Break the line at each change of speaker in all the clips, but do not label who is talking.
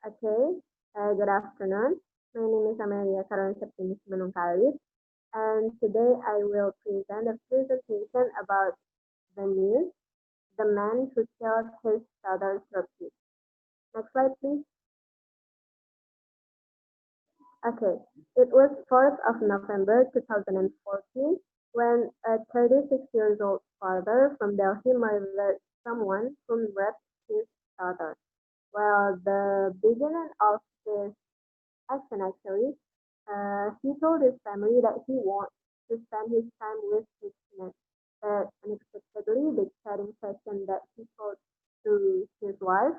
Okay, good afternoon. My name is Amelia Septini Simanungkalit, and today I will present a presentation about the news, the man who killed his daughter's rapist. Next slide, please. Okay, it was 4th of November 2014 when a 36 years old father from Delhi murdered someone who raped his daughter. Well, the beginning of this action actually, he told his family that he wants to spend his time with his kids. But unexpectedly, the chatting session that he told to his wife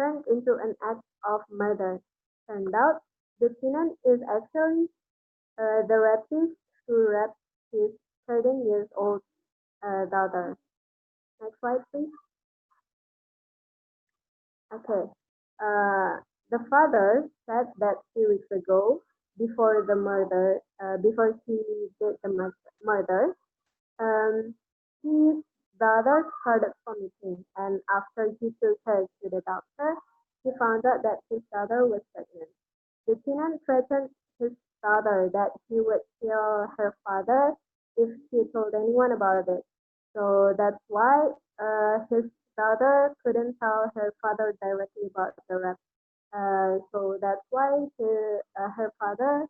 turned into an act of murder. Turned out, the tenant is actually the rapist who raped his 13 years old daughter. Next slide, please. Okay. The father said that 2 weeks ago, before he did the murder, um, his daughter started vomiting, and after he took her to the doctor, he found out that his daughter was pregnant. The tenant threatened his daughter that he would kill her father if she told anyone about it. So that's why his daughter couldn't tell her father directly about the rap. So that's why her father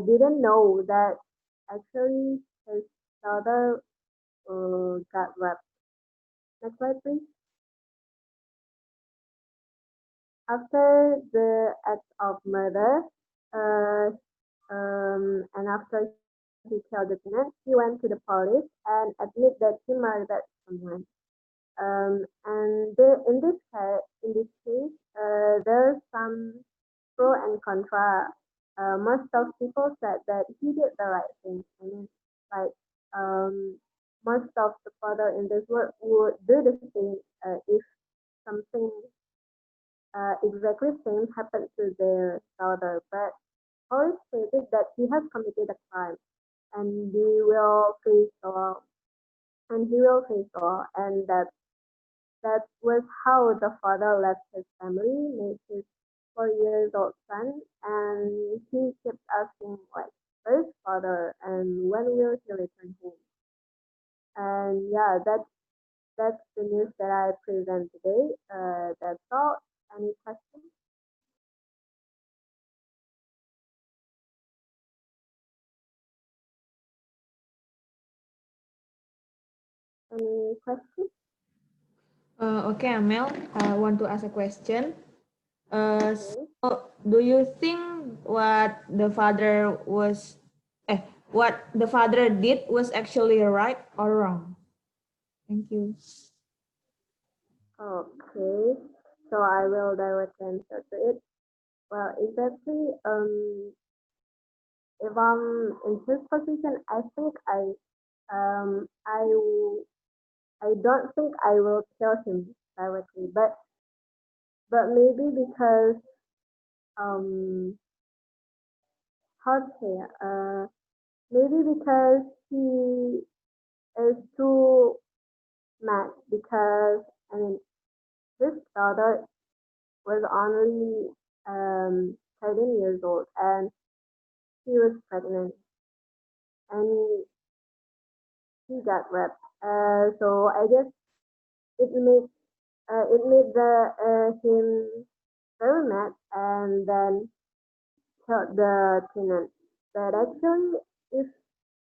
didn't know that actually his daughter got raped. Next slide, please. After the act of murder, uh, and after he killed the tenant, he went to the police and admitted that he murdered someone. In this case, there's some pro and contra. Most of people said that he did the right thing. I mean, like um, most of the father in this world would do the same if something exactly same happened to their daughter. But police stated that he has committed a crime and he will face the law. And he will face the law, and that was how the father left his family, made his 4 years old son, and he kept asking like, "Where's father? And when will he return home?" And yeah, that's the news that I present today. That's all. Any questions? Any questions?
Okay, Amel, I want to ask a question.
Okay.
So do you think what the father was, what the father did was actually right or wrong? Thank you.
Okay. So I will directly answer to it. Well, exactly. If I'm in his position, I think um I I don't think I will kill him directly, but maybe because um how to say maybe because he is too mad because I mean his daughter was only 13 years old and she was pregnant and he got raped. So I guess it made him very mad and then killed the tenant. But actually, if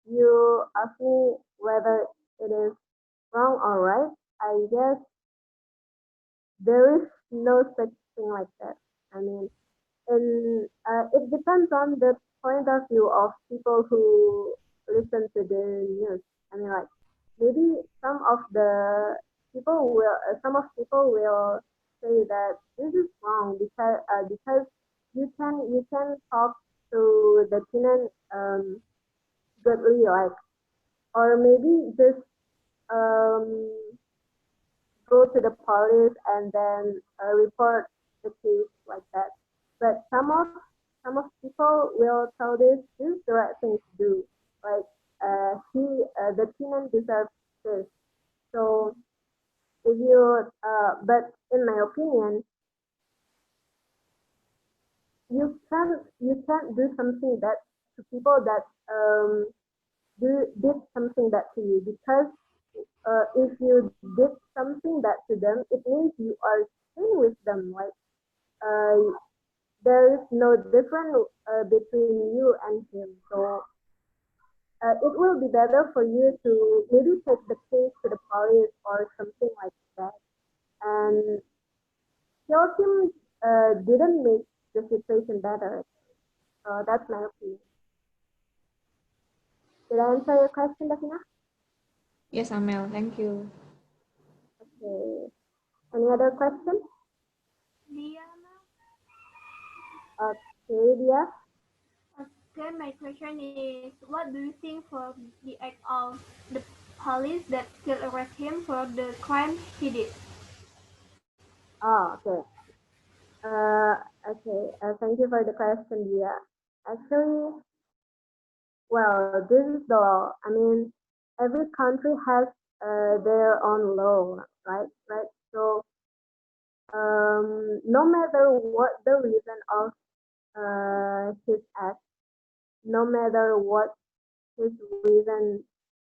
you ask me whether it is wrong or right, I guess there is no such thing like that. I mean, it depends on the point of view of people who listen to the news. I mean, like maybe some of people will say that this is wrong because you can talk to the tenant goodly, like, or maybe just um go to the police and then report the case like that. But some of people will tell this is the right thing to do. Like the tenant deserves this. So if you but in my opinion, you can't do something that to people that did something that to you, because if you did something that to them, it means you are staying with them. Like uh, there is no difference between you and him. So it will be better for you to maybe take the case to the police or something like that. And Joachim didn't make the situation better. So that's my opinion. Did I answer your question, Davina?
Yes, Amel. Thank you.
Okay. Any other question?
Dia,
Okay, Dia.
okay, my question is, what do you think for the act of the police that still arrest him for the crime he did?
Oh, okay. Uh, okay. Thank you for the question, Dia. Actually, well, this is the law. I mean, every country has their own law, right? Right. So, no matter what the reason of his act, no matter what his reason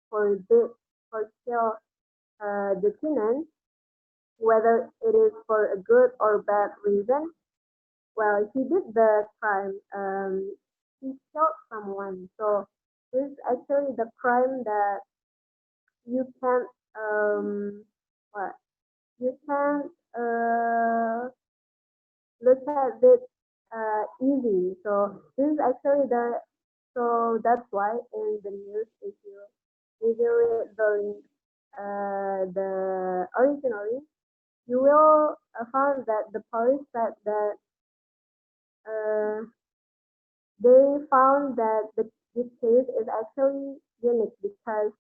for this, for kill the tenant, whether it is for a good or bad reason, well, he did the crime. He killed someone. So this is actually the crime that you can't what you can't look at it easy. So this is actually the so that's why in the news, if you read the link, the originally, you will find that the police said that uh, they found that this case is actually unique because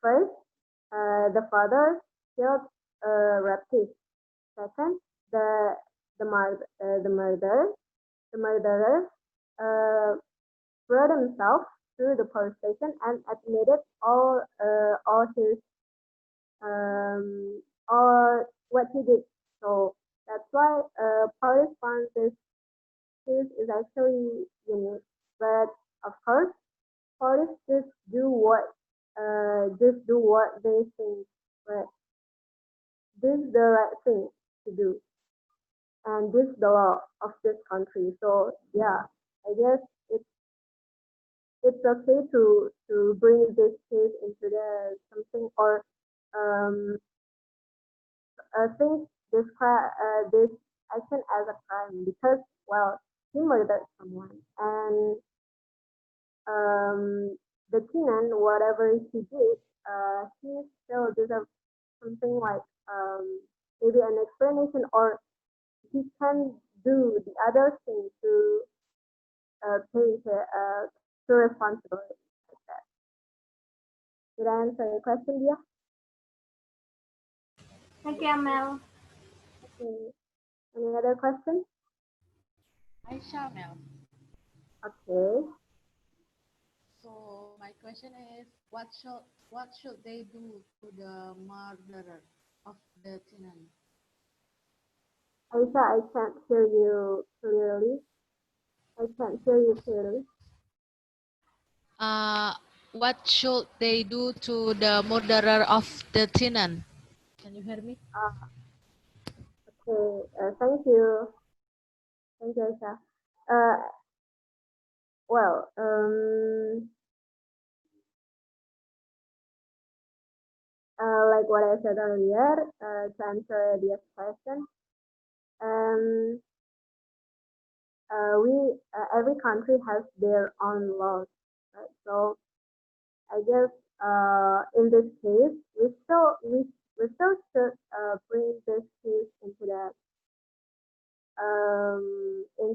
first, the father killed a rapist. Second, the the murderer uh, brought himself to the police station and admitted all his all what he did. So that's why police found this case is actually unique. But of course, police just do what they think. But this is the right thing to do, and this is the law of this country. So yeah, I guess it's okay to bring this case into the something or um think this action as a crime because well he murdered someone and the tenant whatever he did he still deserves something like maybe an explanation or he can do the other thing to pay to responsibility like that. Did I answer your question, Dia?
Thank you, Amel.
Okay. Any other questions?
Hi, Shamel.
Okay.
So my question is, what should they do to the murderer of the tenant?
Aisha, I can't hear you clearly. I can't hear you clearly.
Uh, what should they do to the murderer of the tenant? Can you hear me?
Uh, okay. Thank you. Thank you, Aisha. Uh, well, like what I said earlier, to answer this question, um, we every country has their own laws, right? So I guess in this case, we still should bring this case into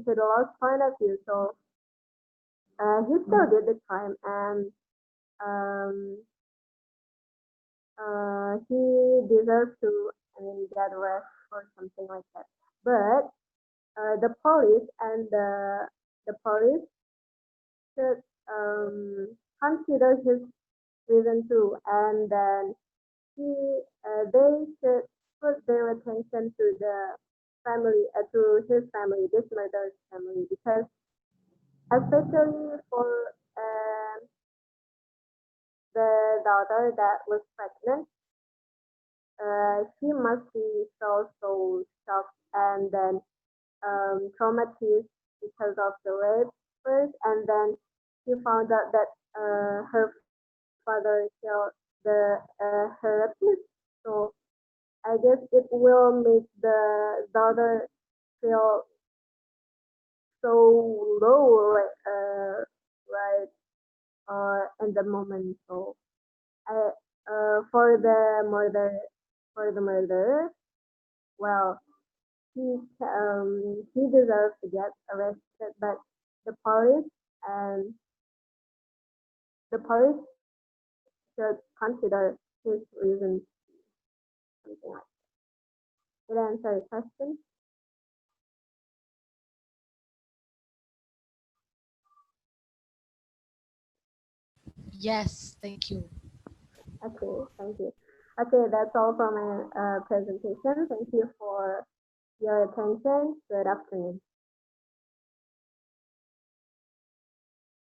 the law's point of view. So he still did the crime, and um, he deserves to, I mean, get arrested or something like that. But the police should consider his reason too, and then they should put their attention to family, to his family, this murderer's family, because especially for the daughter that was pregnant, she must be so shocked and then traumatized because of the rape first, and then she found out that her father killed her rapist. So I guess it will make the daughter feel so low, like right in the moment. So I for the murder, well, he deserves to get arrested, but the police and the police should consider his reasons, something like that. Did I answer your question?
Yes, thank you.
Okay, thank you. Okay, that's all for my presentation. Thank you for your attention. Good afternoon.